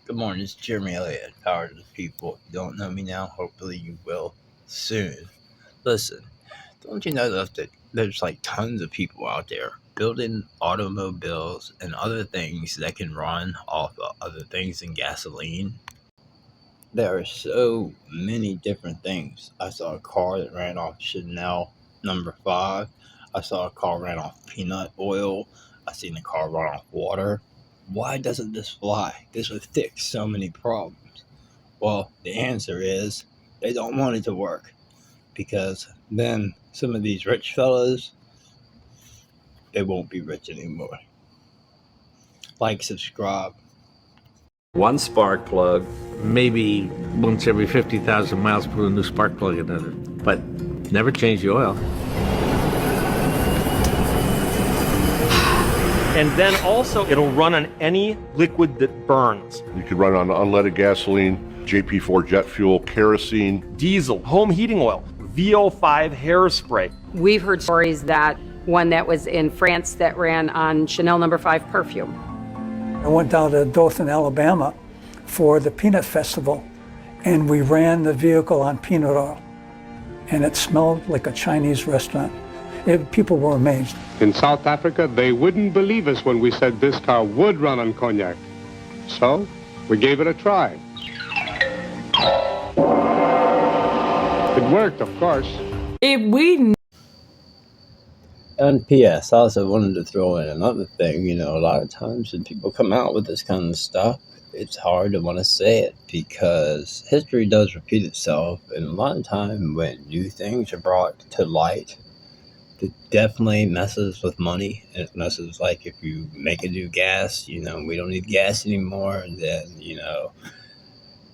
Good morning, it's Jeremy Elliott, Power to the People. If you don't know me now, hopefully you will soon. Listen, don't you know that there's like tons of people out there building automobiles and other things that can run off of other things than gasoline? There are so many different things. I saw a car that ran off Chanel number 5. I saw a car ran off peanut oil. I seen a car run off water. Why doesn't this fly? This would fix so many problems. Well, the answer is they don't want it to work because then some of these rich fellas, they won't be rich anymore. Like, subscribe. One spark plug, maybe once every 50,000 miles, put a new spark plug in it, but never change the oil. And then also, it'll run on any liquid that burns. You could run on unleaded gasoline, JP4 jet fuel, kerosene, Diesel, home heating oil, VO5 hairspray. We've heard stories that one that was in France that ran on Chanel number 5 perfume. I went down to Dothan, Alabama for the Peanut Festival, and we ran the vehicle on peanut oil, and it smelled like a Chinese restaurant. People were amazed. In South Africa, they wouldn't believe us when we said this car would run on cognac. So, we gave it a try. It worked, of course. And P.S. I also wanted to throw in another thing. A lot of times when people come out with this kind of stuff, it's hard to want to say it because history does repeat itself. And a lot of time when new things are brought to light, it definitely messes with money. And it messes, like, if you make a new gas, we don't need gas anymore, then,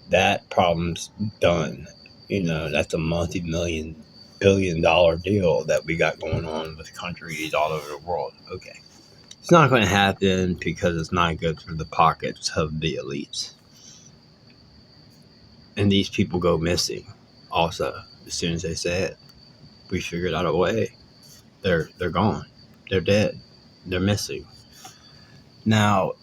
that problem's done. That's a multi-million billion-dollar deal that we got going on with countries all over the world. Okay. It's not going to happen because it's not good for the pockets of the elites. And these people go missing also as soon as they say it. We figured out a way. They're gone. They're dead. They're missing. Now,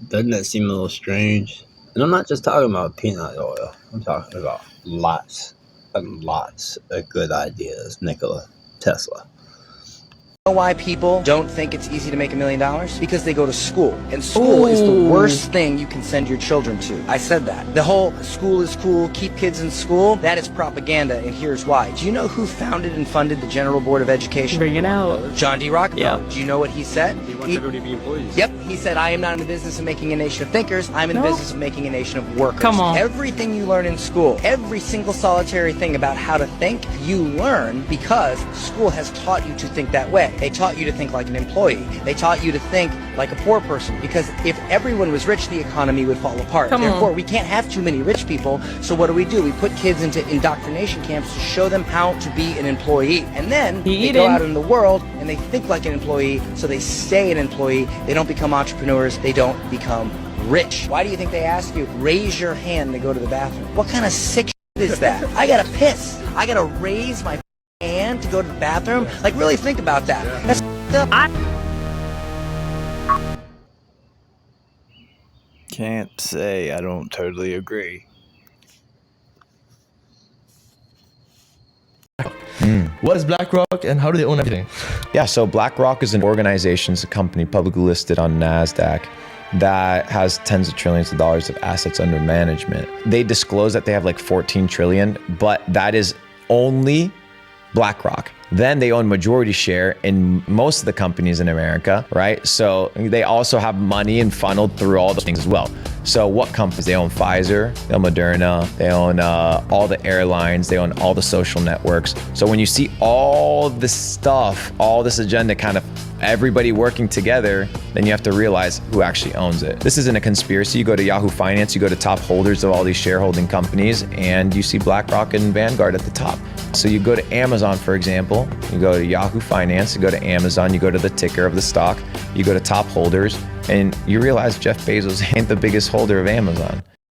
doesn't that seem a little strange? And I'm not just talking about peanut oil. I'm talking about lots and lots of good ideas. Nikola Tesla. You know why people don't think it's easy to make $1 million? Because they go to school. And school is the worst thing you can send your children to. I said that. The whole school is cool, keep kids in school, that is propaganda, and here's why. Do you know who founded and funded the General Board of Education? Bring it out. John D. Rockefeller. Yeah. Do you know what he said? He wants everybody to be employees. Yep, he said, I am not in the business of making a nation of thinkers, I'm in the business of making a nation of workers. Come on. Everything you learn in school, every single solitary thing about how to think, you learn because school has taught you to think that way. They taught you to think like an employee. They taught you to think like a poor person, because if everyone was rich, the economy would fall apart. Therefore, we can't have too many rich people, so what do? We put kids into indoctrination camps to show them how to be an employee. And then they go out in the world and they think like an employee, so they stay an employee. They don't become entrepreneurs. They don't become rich. Why do you think they ask you, raise your hand to go to the bathroom? What kind of sick shit is that? I gotta piss. I gotta raise my hand to go to the bathroom? Like, really think about that. That's up. Can't say I don't totally agree. What is BlackRock and how do they own everything? Yeah, so BlackRock is an organization, it's a company publicly listed on NASDAQ that has tens of trillions of dollars of assets under management. They disclose that they have like 14 trillion, but that is only BlackRock. Then they own majority share in most of the companies in America, right? So they also have money and funneled through all those things as well. So what companies? They own Pfizer, they own Moderna, they own all the airlines, they own all the social networks. So when you see all this stuff, all this agenda kind of everybody working together, then you have to realize who actually owns it. This isn't a conspiracy. You go to Yahoo Finance, you go to top holders of all these shareholding companies, and you see BlackRock and Vanguard at the top. So you go to Amazon, for example, you go to Yahoo Finance, you go to Amazon, you go to the ticker of the stock, you go to top holders, and you realize Jeff Bezos ain't the biggest holder of Amazon.